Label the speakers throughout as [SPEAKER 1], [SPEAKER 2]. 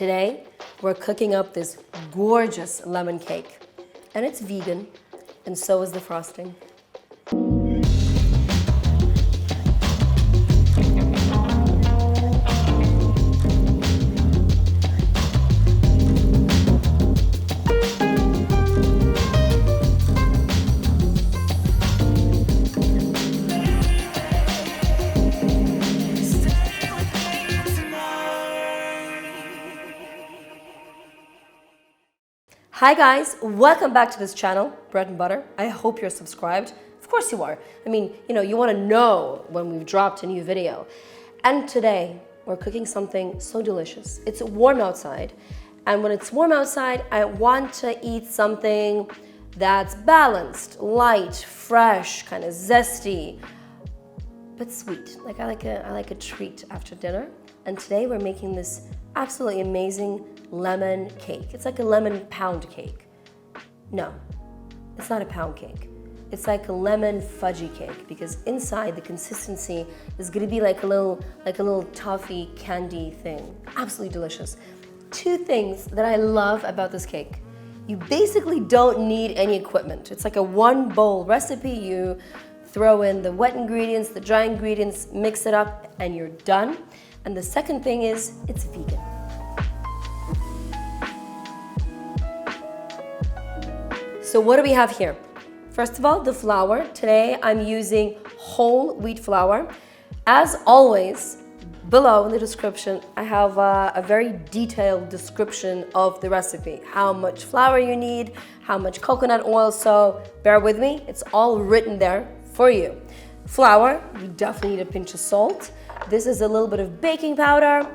[SPEAKER 1] Today, we're cooking up this gorgeous lemon cake. And it's vegan, and so is the frosting. Hi guys, welcome back to this channel, Bread and Butter. I hope you're subscribed. Of course you are. I mean, you want to know when we've dropped a new video. And today, we're cooking something so delicious. It's warm outside. And when it's warm outside, I want to eat something that's balanced, light, fresh, kind of zesty, but sweet. Like I like a treat after dinner. And today we're making this absolutely amazing lemon cake. It's like a lemon pound cake. No, it's not a pound cake. It's like a lemon fudgy cake because inside the consistency is gonna be like a little toffee candy thing. Absolutely delicious. Two things that I love about this cake. You basically don't need any equipment. It's like a one bowl recipe. You throw in the wet ingredients, the dry ingredients, mix it up, and you're done. And the second thing is, it's vegan. So what do we have here? First of all, the flour. Today I'm using whole wheat flour. As always, below in the description, I have a very detailed description of the recipe. How much flour you need, how much coconut oil, so bear with me. It's all written there for you. Flour, you definitely need a pinch of salt. This is a little bit of baking powder,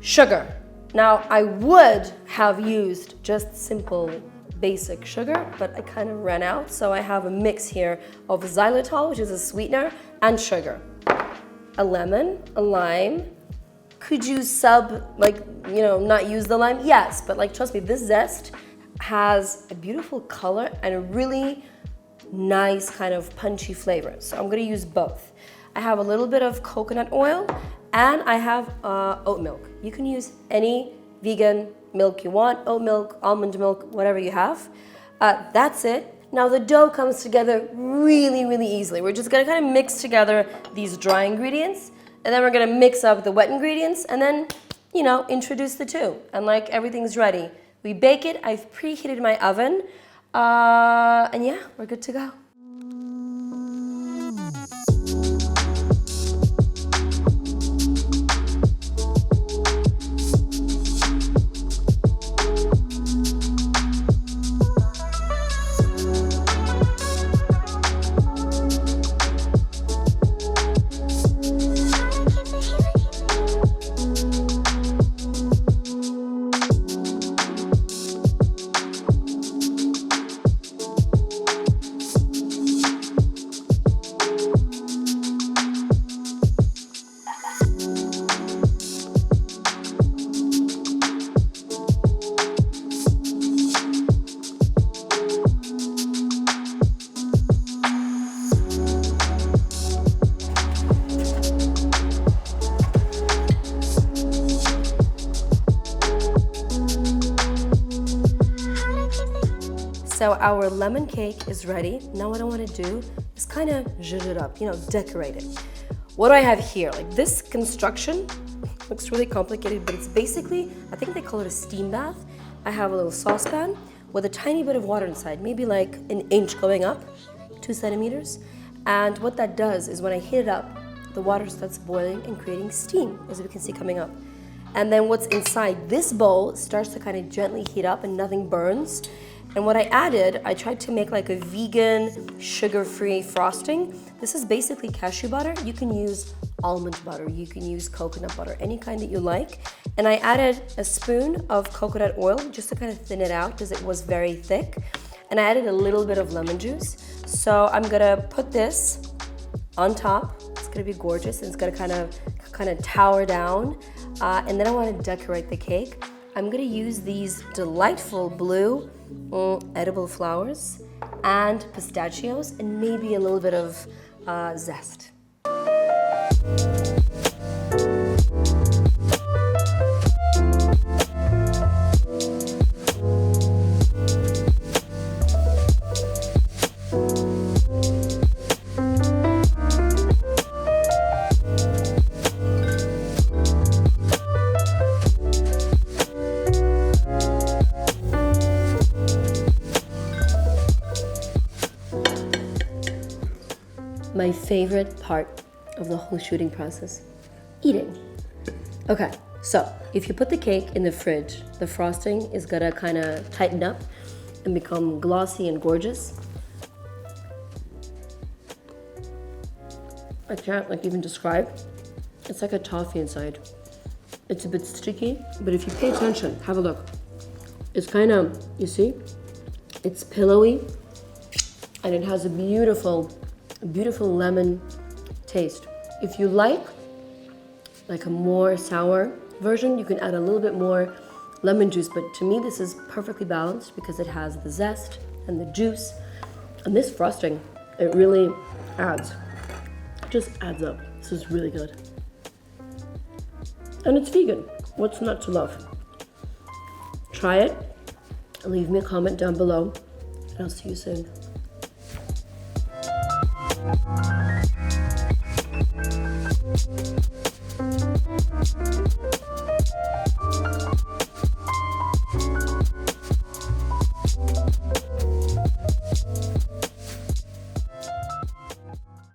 [SPEAKER 1] sugar. Now, I would have used just simple basic sugar, but I kind of ran out, so I have a mix here of xylitol, which is a sweetener, and sugar. A lemon, a lime. Could you not use the lime? Yes, but trust me, this zest has a beautiful color and a really nice kind of punchy flavor. So I'm gonna use both. I have a little bit of coconut oil and I have oat milk. You can use any vegan milk you want, oat milk, almond milk, whatever you have. That's it. Now the dough comes together really, really easily. We're just gonna kind of mix together these dry ingredients and then we're gonna mix up the wet ingredients and then, introduce the two. And everything's ready. We bake it, I've preheated my oven. And yeah, we're good to go. So our lemon cake is ready. Now what I want to do is kind of zhuzh it up, decorate it. What do I have here? This construction looks really complicated, but it's basically, I think they call it a steam bath. I have a little saucepan with a tiny bit of water inside, maybe an inch going up, 2 centimeters. And what that does is when I heat it up, the water starts boiling and creating steam, as we can see coming up. And then what's inside this bowl starts to kind of gently heat up and nothing burns. And what I added, I tried to make a vegan, sugar-free frosting. This is basically cashew butter. You can use almond butter, you can use coconut butter, any kind that you like. And I added a spoon of coconut oil just to kind of thin it out because it was very thick. And I added a little bit of lemon juice. So I'm gonna put this on top. It's gonna be gorgeous and it's gonna kind of tower down. And then I wanna decorate the cake. I'm gonna use these delightful blue edible flowers and pistachios and maybe a little bit of zest. favorite part of the whole shooting process, eating. Okay, so if you put the cake in the fridge, the frosting is gonna kind of tighten up and become glossy and gorgeous. I can't like even describe. It's like a toffee inside. It's a bit sticky, but if you pay attention, have a look. It's kind of, you see, it's pillowy, and it has a beautiful lemon taste. If you like a more sour version, you can add a little bit more lemon juice, but to me this is perfectly balanced because it has the zest and the juice, and this frosting, it really adds, just adds up. This is really good. And it's vegan. What's not to love? Try it, and leave me a comment down below, and I'll see you soon.